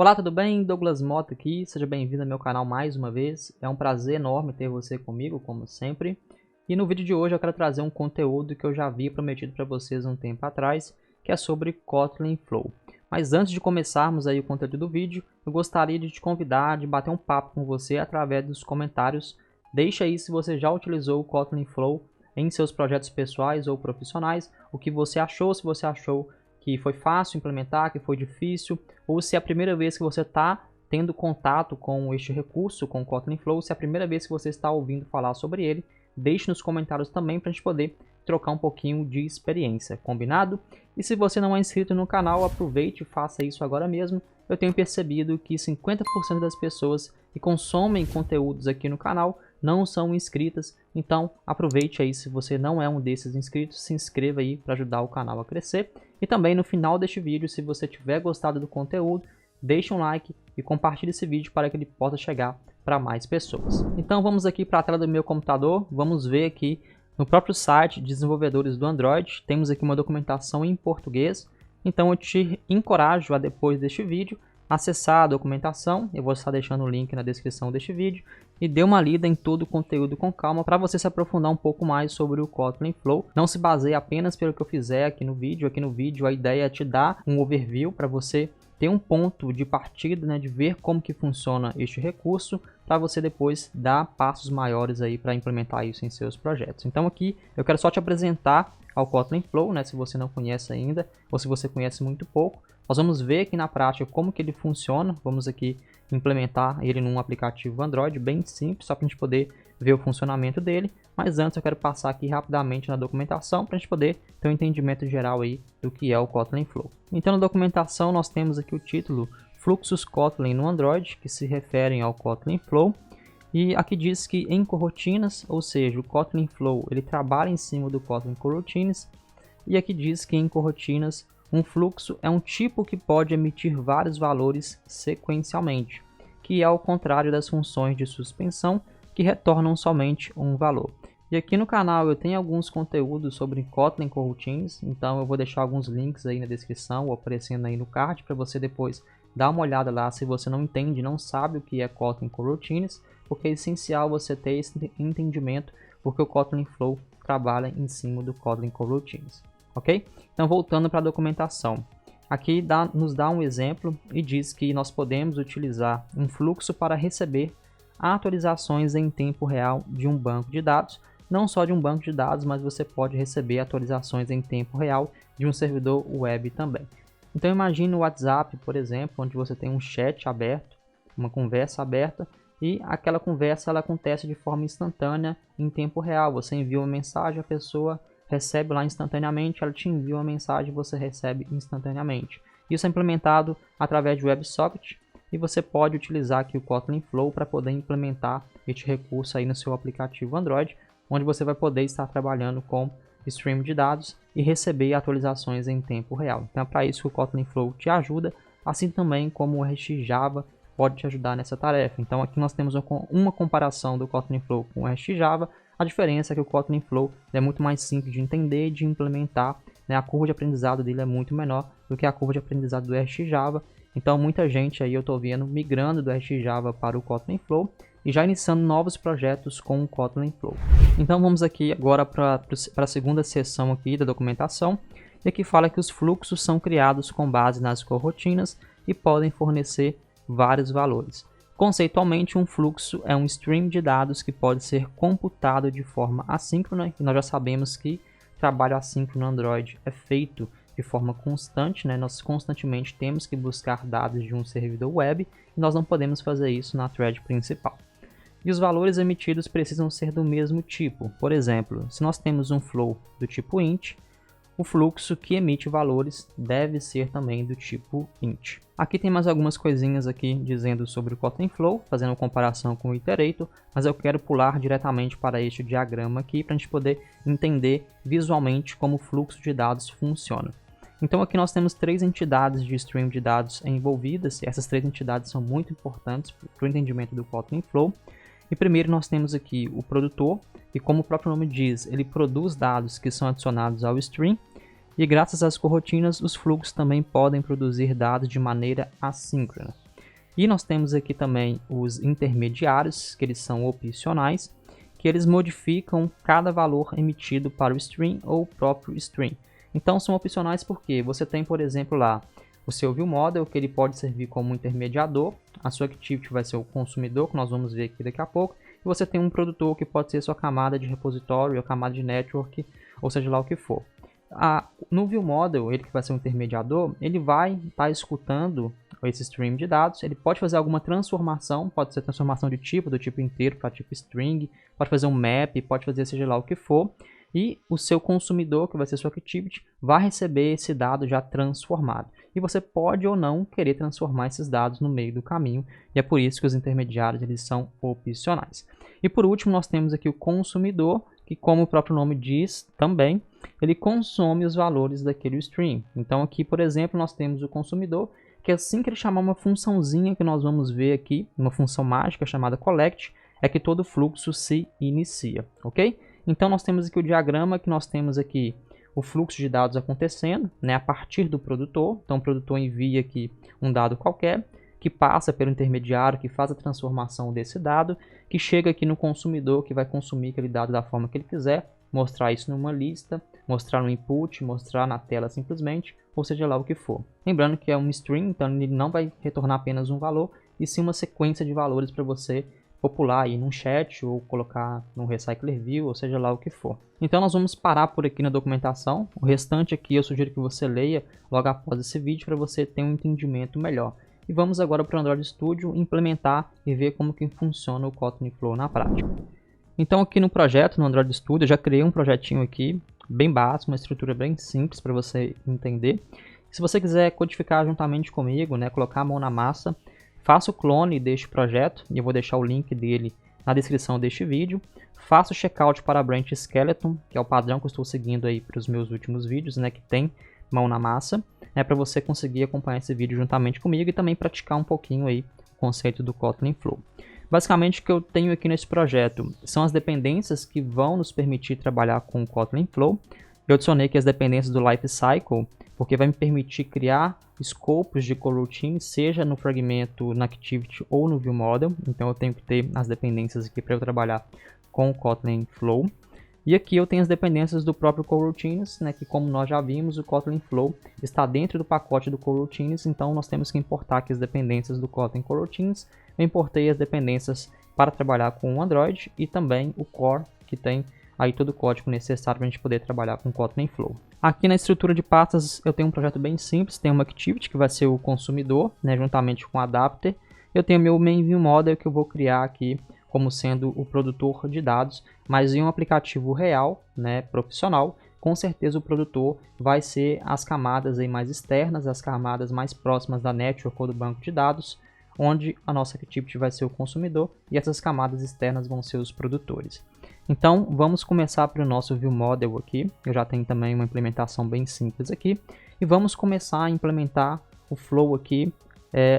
Olá, tudo bem? Douglas Mota aqui, seja bem-vindo ao meu canal mais uma vez. É um prazer enorme ter você comigo, como sempre. E no vídeo de hoje eu quero trazer um conteúdo que eu já havia prometido para vocês um tempo atrás, que é sobre Kotlin Flow. Mas antes de começarmos aí o conteúdo do vídeo, eu gostaria de te convidar de bater um papo com você através dos comentários. Deixa aí se você já utilizou o Kotlin Flow em seus projetos pessoais ou profissionais, o que você achou, se você achou que foi fácil implementar, que foi difícil, ou se é a primeira vez que você está tendo contato com este recurso, com o Kotlin Flow, se é a primeira vez que você está ouvindo falar sobre ele, deixe nos comentários também para a gente poder trocar um pouquinho de experiência, combinado? E se você não é inscrito no canal, aproveite e faça isso agora mesmo. Eu tenho percebido que 50% das pessoas que consomem conteúdos aqui no canal não são inscritas, então aproveite aí, se você não é um desses inscritos, se inscreva aí para ajudar o canal a crescer. E também no final deste vídeo, se você tiver gostado do conteúdo, deixe um like e compartilhe esse vídeo para que ele possa chegar para mais pessoas. Então vamos aqui para a tela do meu computador, vamos ver aqui no próprio site de desenvolvedores do Android, temos aqui uma documentação em português, então eu te encorajo a, depois deste vídeo, acessar a documentação, eu vou estar deixando o link na descrição deste vídeo, e dê uma lida em todo o conteúdo com calma para você se aprofundar um pouco mais sobre o Kotlin Flow. Não se baseie apenas pelo que eu fizer aqui no vídeo a ideia é te dar um overview para você ter um ponto de partida, né, de ver como que funciona este recurso, para você depois dar passos maiores aí para implementar isso em seus projetos. Então aqui eu quero só te apresentar ao Kotlin Flow, né, se você não conhece ainda, ou se você conhece muito pouco. Nós vamos ver aqui na prática como que ele funciona, vamos aqui implementar ele num aplicativo Android bem simples, só para a gente poder ver o funcionamento dele. Mas antes eu quero passar aqui rapidamente na documentação para a gente poder ter um entendimento geral aí do que é o Kotlin Flow. Então na documentação nós temos aqui o título Fluxos Kotlin no Android, que se referem ao Kotlin Flow. E aqui diz que em coroutinas, ou seja, o Kotlin Flow ele trabalha em cima do Kotlin Coroutines. E aqui diz que em coroutinas um fluxo é um tipo que pode emitir vários valores sequencialmente, que é ao contrário das funções de suspensão, que retornam somente um valor. E aqui no canal eu tenho alguns conteúdos sobre Kotlin Coroutines, então eu vou deixar alguns links aí na descrição ou aparecendo aí no card para você depois dar uma olhada lá se você não entende, não sabe o que é Kotlin Coroutines, porque é essencial você ter esse entendimento, porque o Kotlin Flow trabalha em cima do Kotlin Coroutines. Ok? Então voltando para a documentação, aqui nos dá um exemplo e diz que nós podemos utilizar um fluxo para receber atualizações em tempo real de um banco de dados, não só de um banco de dados, mas você pode receber atualizações em tempo real de um servidor web também. Então imagine o WhatsApp, por exemplo, onde você tem um chat aberto, uma conversa aberta, e aquela conversa ela acontece de forma instantânea em tempo real. Você envia uma mensagem, a pessoa recebe lá instantaneamente, ela te envia uma mensagem e você recebe instantaneamente. Isso é implementado através de WebSocket e você pode utilizar aqui o Kotlin Flow para poder implementar este recurso aí no seu aplicativo Android, onde você vai poder estar trabalhando com stream de dados e receber atualizações em tempo real. Então é para isso que o Kotlin Flow te ajuda, assim também como o RxJava pode te ajudar nessa tarefa. Então aqui nós temos uma comparação do Kotlin Flow com o RxJava. A diferença é que o Kotlin Flow é muito mais simples de entender e de implementar, né? A curva de aprendizado dele é muito menor do que a curva de aprendizado do RxJava. Então muita gente aí eu estou vendo migrando do RxJava para o Kotlin Flow e já iniciando novos projetos com o Kotlin Flow. Então vamos aqui agora para a segunda seção aqui da documentação. E aqui fala que os fluxos são criados com base nas coroutinas e podem fornecer vários valores. Conceitualmente, um fluxo é um stream de dados que pode ser computado de forma assíncrona, e nós já sabemos que trabalho assíncrono no Android é feito de forma constante, né? Nós constantemente temos que buscar dados de um servidor web e nós não podemos fazer isso na thread principal. E os valores emitidos precisam ser do mesmo tipo. Por exemplo, se nós temos um flow do tipo int, o fluxo que emite valores deve ser também do tipo int. Aqui tem mais algumas coisinhas aqui dizendo sobre o Kotlin Flow, fazendo uma comparação com o Iterator, mas eu quero pular diretamente para este diagrama aqui para a gente poder entender visualmente como o fluxo de dados funciona. Então aqui nós temos três entidades de stream de dados envolvidas, e essas três entidades são muito importantes para o entendimento do Kotlin Flow. E primeiro nós temos aqui o produtor, e como o próprio nome diz, ele produz dados que são adicionados ao stream, e graças às coroutinas os fluxos também podem produzir dados de maneira assíncrona. E nós temos aqui também os intermediários, que eles são opcionais, que eles modificam cada valor emitido para o string ou o próprio string. Então são opcionais porque você tem, por exemplo, lá o seu viewModel, que ele pode servir como intermediador, a sua activity vai ser o consumidor, que nós vamos ver aqui daqui a pouco, e você tem um produtor que pode ser sua camada de repositório, ou camada de network, ou seja lá o que for. No viewModel, ele que vai ser um intermediador, ele vai estar escutando esse stream de dados, ele pode fazer alguma transformação, pode ser transformação de tipo, do tipo inteiro para tipo string, pode fazer um map, pode fazer seja lá o que for, e o seu consumidor, que vai ser sua activity, vai receber esse dado já transformado. E você pode ou não querer transformar esses dados no meio do caminho, e é por isso que os intermediários eles são opcionais. E por último, nós temos aqui o consumidor, que como o próprio nome diz também, ele consome os valores daquele stream. Então aqui, por exemplo, nós temos o consumidor, que assim que ele chamar uma funçãozinha que nós vamos ver aqui, uma função mágica chamada collect, é que todo o fluxo se inicia, ok? Então nós temos aqui o diagrama que nós temos aqui o fluxo de dados acontecendo, né, a partir do produtor. Então o produtor envia aqui um dado qualquer, que passa pelo intermediário, que faz a transformação desse dado, que chega aqui no consumidor, que vai consumir aquele dado da forma que ele quiser, mostrar isso numa lista, mostrar no input, mostrar na tela simplesmente, ou seja lá o que for. Lembrando que é um string, então ele não vai retornar apenas um valor, e sim uma sequência de valores para você popular aí num chat ou colocar no Recycler View, ou seja lá o que for. Então nós vamos parar por aqui na documentação. O restante aqui eu sugiro que você leia logo após esse vídeo para você ter um entendimento melhor. E vamos agora para o Android Studio implementar e ver como que funciona o Kotlin Flow na prática. Então aqui no projeto, no Android Studio, eu já criei um projetinho aqui, bem básico, uma estrutura bem simples para você entender. Se você quiser codificar juntamente comigo, né, colocar a mão na massa, faça o clone deste projeto, e eu vou deixar o link dele na descrição deste vídeo. Faça o checkout para a branch Skeleton, que é o padrão que eu estou seguindo aí para os meus últimos vídeos, né, que tem mão na massa, para você conseguir acompanhar esse vídeo juntamente comigo e também praticar um pouquinho aí o conceito do Kotlin Flow. Basicamente o que eu tenho aqui nesse projeto são as dependências que vão nos permitir trabalhar com o Kotlin Flow. Eu adicionei aqui as dependências do Lifecycle, porque vai me permitir criar escopos de coroutine, seja no fragmento, na Activity ou no viewModel. Então eu tenho que ter as dependências aqui para eu trabalhar com o Kotlin Flow. E aqui eu tenho as dependências do próprio coroutines, né, que como nós já vimos, o Kotlin Flow está dentro do pacote do coroutines, então nós temos que importar aqui as dependências do Kotlin coroutines. Eu importei as dependências para trabalhar com o Android e também o core, que tem aí todo o código necessário para a gente poder trabalhar com o Kotlin Flow. Aqui na estrutura de pastas eu tenho um projeto bem simples, tem uma Activity que vai ser o consumidor, né, juntamente com o adapter. Eu tenho meu main viewModel que eu vou criar aqui como sendo o produtor de dados, mas em um aplicativo real, né, profissional, com certeza o produtor vai ser as camadas aí mais externas, as camadas mais próximas da network ou do banco de dados, onde a nossa Activity vai ser o consumidor e essas camadas externas vão ser os produtores. Então vamos começar para o nosso viewModel aqui, eu já tenho também uma implementação bem simples aqui, e vamos começar a implementar o Flow aqui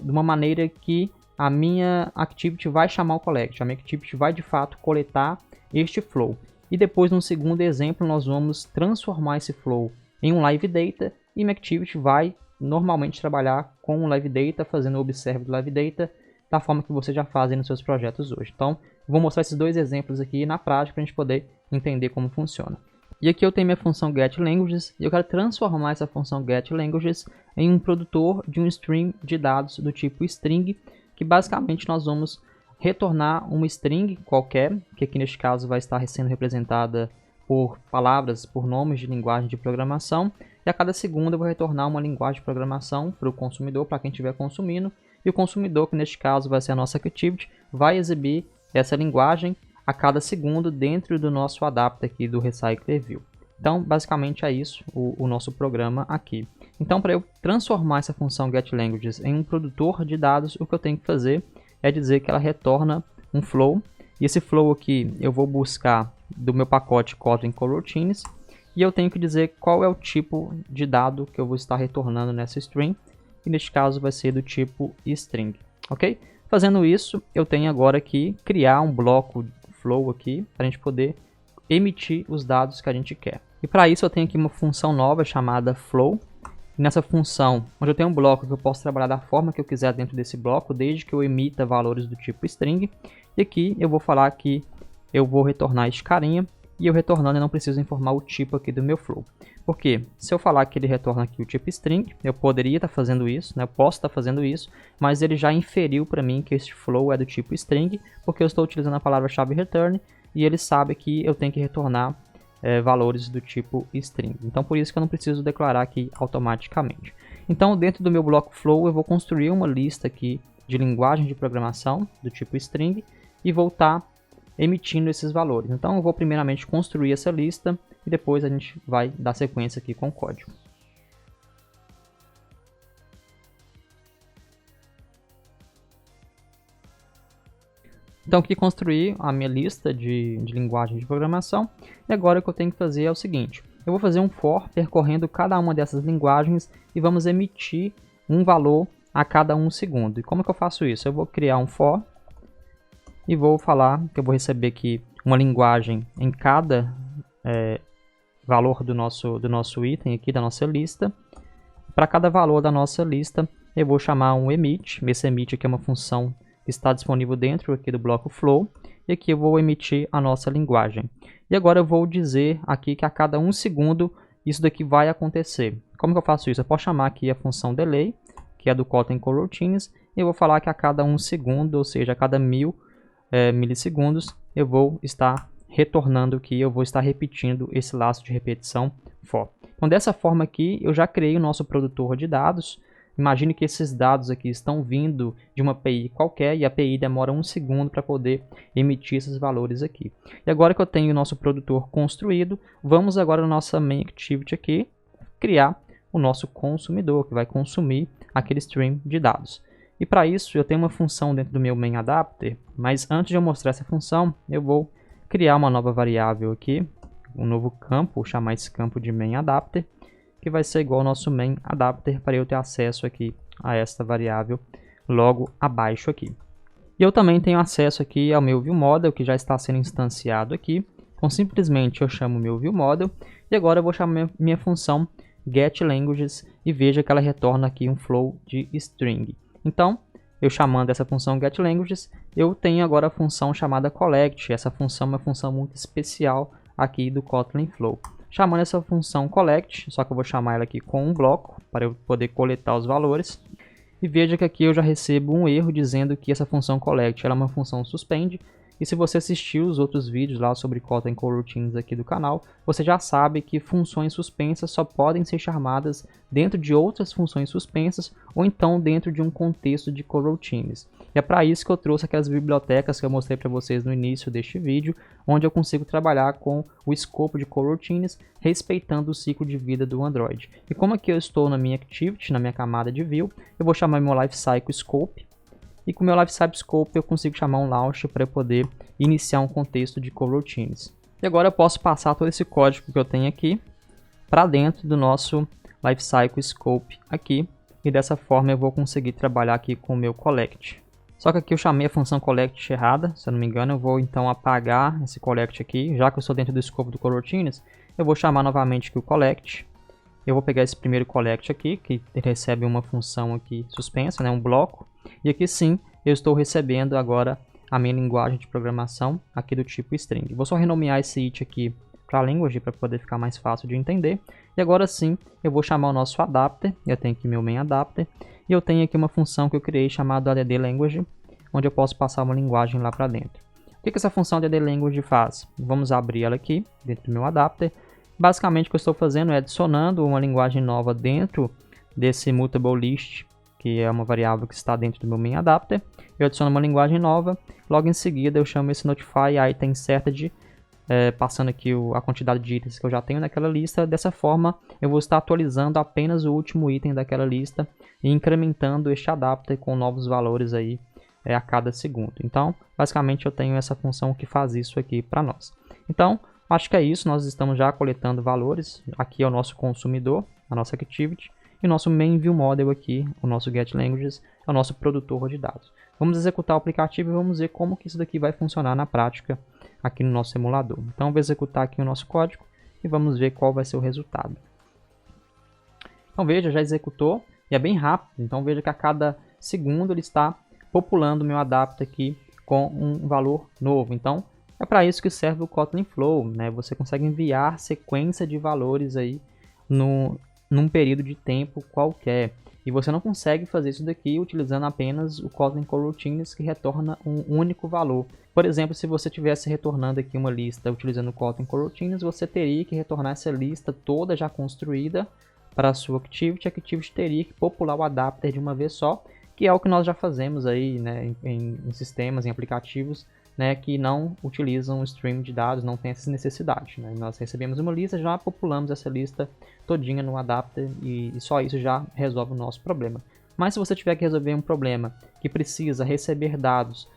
de uma maneira que a minha Activity vai chamar o Collect, a minha Activity vai de fato coletar este Flow. E depois, num segundo exemplo, nós vamos transformar esse Flow em um Live Data e minha Activity vai normalmente trabalhar com o Live Data, fazendo o Observe do Live Data, da forma que você já faz nos seus projetos hoje. Então, vou mostrar esses dois exemplos aqui na prática para a gente poder entender como funciona. E aqui eu tenho minha função getLanguages e eu quero transformar essa função getLanguages em um produtor de um stream de dados do tipo string, que basicamente nós vamos retornar uma string qualquer, que aqui neste caso vai estar sendo representada por palavras, por nomes de linguagem de programação, e a cada segundo eu vou retornar uma linguagem de programação para o consumidor, para quem estiver consumindo, e o consumidor, que neste caso vai ser a nossa Activity, vai exibir essa linguagem a cada segundo dentro do nosso adapter aqui do Recycler View. Então, basicamente é isso o nosso programa aqui. Então, para eu transformar essa função getLanguages em um produtor de dados, o que eu tenho que fazer é dizer que ela retorna um flow. E esse flow aqui eu vou buscar do meu pacote Kotlin Coroutines. E eu tenho que dizer qual é o tipo de dado que eu vou estar retornando nessa string. E neste caso vai ser do tipo string. Ok? Fazendo isso, eu tenho agora que criar um bloco flow aqui para a gente poder emitir os dados que a gente quer. E para isso eu tenho aqui uma função nova chamada flow, nessa função, onde eu tenho um bloco que eu posso trabalhar da forma que eu quiser dentro desse bloco, desde que eu emita valores do tipo string. E aqui eu vou falar que eu vou retornar este carinha, e eu retornando eu não preciso informar o tipo aqui do meu flow. Porque se eu falar que ele retorna aqui o tipo string, eu poderia estar fazendo isso, né? Eu posso estar fazendo isso, mas ele já inferiu para mim que este flow é do tipo string, porque eu estou utilizando a palavra-chave return, e ele sabe que eu tenho que retornar valores do tipo string. Então por isso que eu não preciso declarar aqui automaticamente. Então dentro do meu bloco flow eu vou construir uma lista aqui de linguagem de programação do tipo string e vou estar emitindo esses valores. Então eu vou primeiramente construir essa lista e depois a gente vai dar sequência aqui com o código. Então aqui construí a minha lista de linguagem de programação, e agora o que eu tenho que fazer é o seguinte: eu vou fazer um for percorrendo cada uma dessas linguagens e vamos emitir um valor a cada 1 segundo. E como que eu faço isso? Eu vou criar um for e vou falar que eu vou receber aqui uma linguagem em cada valor do nosso item aqui, da nossa lista. Para cada valor da nossa lista eu vou chamar um emit. Esse emit aqui é uma função que está disponível dentro aqui do bloco flow, e aqui eu vou emitir a nossa linguagem. E agora eu vou dizer aqui que a cada 1 segundo isso daqui vai acontecer. Como que eu faço isso? Eu posso chamar aqui a função delay, que é do Kotlin Coroutines, e eu vou falar que a cada 1 segundo, ou seja, a cada 1000 milissegundos, eu vou estar retornando aqui, eu vou estar repetindo esse laço de repetição for. Então dessa forma aqui eu já criei o nosso produtor de dados. Imagine que esses dados aqui estão vindo de uma API qualquer e a API demora 1 segundo para poder emitir esses valores aqui. E agora que eu tenho o nosso produtor construído, vamos agora na nossa main activity aqui criar o nosso consumidor, que vai consumir aquele stream de dados. E para isso eu tenho uma função dentro do meu main adapter, mas antes de eu mostrar essa função, eu vou criar uma nova variável aqui, um novo campo, vou chamar esse campo de main adapter, que vai ser igual ao nosso main adapter para eu ter acesso aqui a esta variável logo abaixo aqui. E eu também tenho acesso aqui ao meu viewModel, que já está sendo instanciado aqui. Então simplesmente eu chamo o meu viewModel e agora eu vou chamar minha função getLanguages e veja que ela retorna aqui um flow de string. Então eu chamando essa função getLanguages, eu tenho agora a função chamada collect. Essa função é uma função muito especial aqui do Kotlin Flow. Chamando essa função collect, só que eu vou chamar ela aqui com um bloco, para eu poder coletar os valores. E veja que aqui eu já recebo um erro dizendo que essa função collect ela é uma função suspend. E se você assistiu os outros vídeos lá sobre Kotlin Coroutines aqui do canal, você já sabe que funções suspensas só podem ser chamadas dentro de outras funções suspensas ou então dentro de um contexto de coroutines. E é para isso que eu trouxe aquelas bibliotecas que eu mostrei para vocês no início deste vídeo, onde eu consigo trabalhar com o escopo de coroutines, respeitando o ciclo de vida do Android. E como aqui eu estou na minha activity, na minha camada de view, eu vou chamar meu lifecycle scope. E com o meu lifecycle scope eu consigo chamar um launch para eu poder iniciar um contexto de coroutines. E agora eu posso passar todo esse código que eu tenho aqui para dentro do nosso lifecycle scope aqui. E dessa forma eu vou conseguir trabalhar aqui com o meu collect. Só que aqui eu chamei a função collect errada, se eu não me engano. Eu vou então apagar esse collect aqui. Já que eu estou dentro do escopo do coroutines, eu vou chamar novamente aqui o collect. Eu vou pegar esse primeiro collect aqui, que recebe uma função aqui suspensa, né, um bloco. E aqui sim, eu estou recebendo agora a minha linguagem de programação aqui do tipo string. Vou só renomear esse it aqui para language, para poder ficar mais fácil de entender. E agora sim, eu vou chamar o nosso adapter. Eu tenho aqui meu main adapter. E eu tenho aqui uma função que eu criei chamada addLanguage, onde eu posso passar uma linguagem lá para dentro. O que essa função addLanguage faz? Vamos abrir ela aqui, dentro do meu adapter. Basicamente o que eu estou fazendo é adicionando uma linguagem nova dentro desse mutable list, que é uma variável que está dentro do meu main adapter. Eu adiciono uma linguagem nova, logo em seguida eu chamo esse notify item certed, passando aqui a quantidade de itens que eu já tenho naquela lista. Dessa forma eu vou estar atualizando apenas o último item daquela lista e incrementando este adapter com novos valores aí a cada segundo. Então basicamente eu tenho essa função que faz isso aqui para nós. Então acho que é isso, nós estamos já coletando valores. Aqui é o nosso consumidor, a nossa activity. E o nosso main viewModel aqui, o nosso getLanguages, é o nosso produtor de dados. Vamos executar o aplicativo e vamos ver como que isso daqui vai funcionar na prática aqui no nosso simulador. Então, eu vou executar aqui o nosso código e vamos ver qual vai ser o resultado. Então veja, já executou e é bem rápido. Então veja que a cada segundo ele está populando o meu adapter aqui com um valor novo. Então é para isso que serve o Kotlin Flow, né? Você consegue enviar sequência de valores aí num período de tempo qualquer. E você não consegue fazer isso daqui utilizando apenas o Kotlin Coroutines, que retorna um único valor. Por exemplo, se você estivesse retornando aqui uma lista utilizando o Kotlin Coroutines, você teria que retornar essa lista toda já construída para a sua Activity. A Activity teria que popular o adapter de uma vez só, que é o que nós já fazemos aí, né, em sistemas, em aplicativos, né, que não utilizam o stream de dados, não tem essa necessidade, né? Nós recebemos uma lista, já populamos essa lista todinha no adapter e só isso já resolve o nosso problema. Mas se você tiver que resolver um problema que precisa receber dados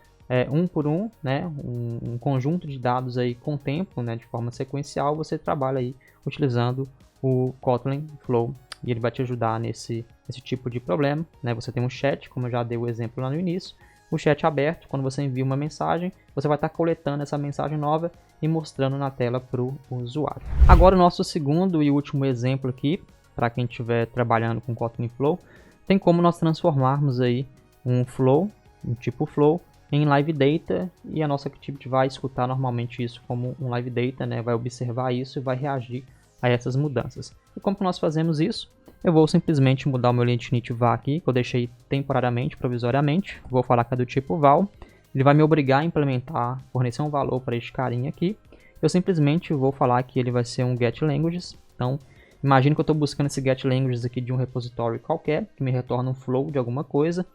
um por um, né, um conjunto de dados aí com tempo, né, de forma sequencial, você trabalha aí utilizando o Kotlin Flow e ele vai te ajudar nesse tipo de problema, né? Você tem um chat, como eu já dei o exemplo lá no início. O chat aberto, quando você envia uma mensagem, você vai estar coletando essa mensagem nova e mostrando na tela para o usuário. Agora o nosso segundo e último exemplo aqui, para quem estiver trabalhando com Kotlin Flow, tem como nós transformarmos aí um flow, um tipo flow, em live data, e a nossa Activity vai escutar normalmente isso como um live data, né? Vai observar isso e vai reagir a essas mudanças. E como que nós fazemos isso? Eu vou simplesmente mudar o meu init var aqui, que eu deixei temporariamente, provisoriamente. Vou falar que é do tipo val. Ele vai me obrigar a implementar, fornecer um valor para este carinha aqui. Eu simplesmente vou falar que ele vai ser um getLanguages. Então, imagine que eu estou buscando esse getLanguages aqui de um repositório qualquer, que me retorna um flow de alguma coisa.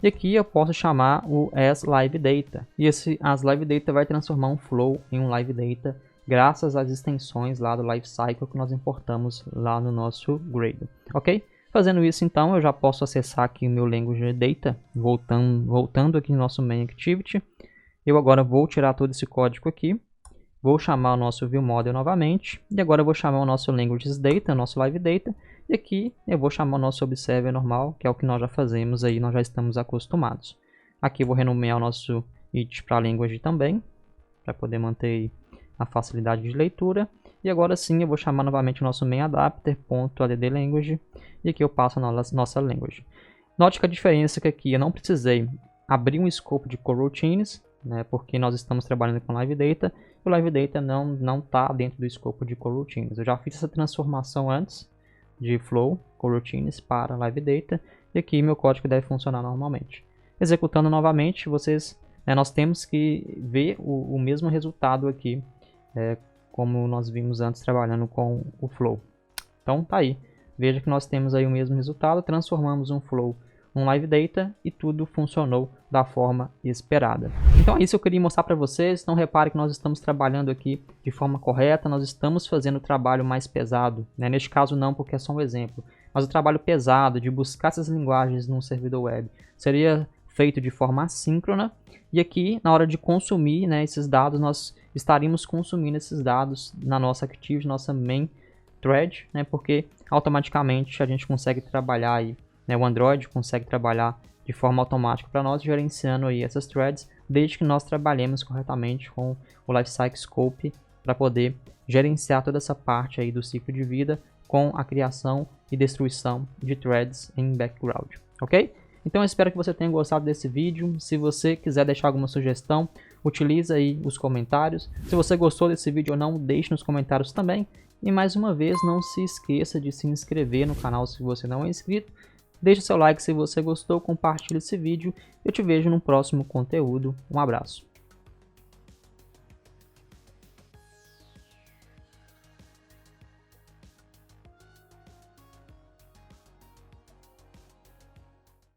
E aqui eu posso chamar o asLiveData. E esse asLiveData vai transformar um flow em um liveData, graças às extensões lá do Lifecycle que nós importamos lá no nosso Gradle, ok? Fazendo isso, então, eu já posso acessar aqui o meu Language Data, voltando aqui no nosso Main Activity. Eu agora vou tirar todo esse código aqui, vou chamar o nosso ViewModel novamente, e agora eu vou chamar o nosso Languages Data, nosso Live Data, e aqui eu vou chamar o nosso Observer normal, que é o que nós já fazemos aí, nós já estamos acostumados. Aqui eu vou renomear o nosso it para Language também, para poder manter a facilidade de leitura. E agora sim eu vou chamar novamente o nosso main adapter.addLanguage e aqui eu passo a nossa language. Note que a diferença é que aqui eu não precisei abrir um escopo de coroutines, né, porque nós estamos trabalhando com live data e o live data não está dentro do escopo de coroutines. Eu já fiz essa transformação antes de flow coroutines para live data e aqui meu código deve funcionar normalmente. Executando novamente, nós temos que ver o mesmo resultado aqui, como nós vimos antes trabalhando com o flow. Então tá aí, veja que nós temos aí o mesmo resultado, transformamos um flow um live data e tudo funcionou da forma esperada. Então é isso que eu queria mostrar para vocês. Não repare que nós estamos trabalhando aqui de forma correta, nós estamos fazendo o trabalho mais pesado, né? Neste caso não, porque é só um exemplo, mas o trabalho pesado de buscar essas linguagens num servidor web seria feito de forma assíncrona, e aqui na hora de consumir, né, esses dados, nós estaríamos consumindo esses dados na nossa Activity, nossa main thread, né, porque automaticamente a gente consegue trabalhar aí, né, o Android consegue trabalhar de forma automática para nós, gerenciando aí essas threads, desde que nós trabalhemos corretamente com o Lifecycle Scope para poder gerenciar toda essa parte aí do ciclo de vida com a criação e destruição de threads em background, ok? Então eu espero que você tenha gostado desse vídeo. Se você quiser deixar alguma sugestão, utilize aí os comentários. Se você gostou desse vídeo ou não, deixe nos comentários também. E mais uma vez, não se esqueça de se inscrever no canal se você não é inscrito. Deixe seu like se você gostou, compartilhe esse vídeo. Eu te vejo no próximo conteúdo. Um abraço.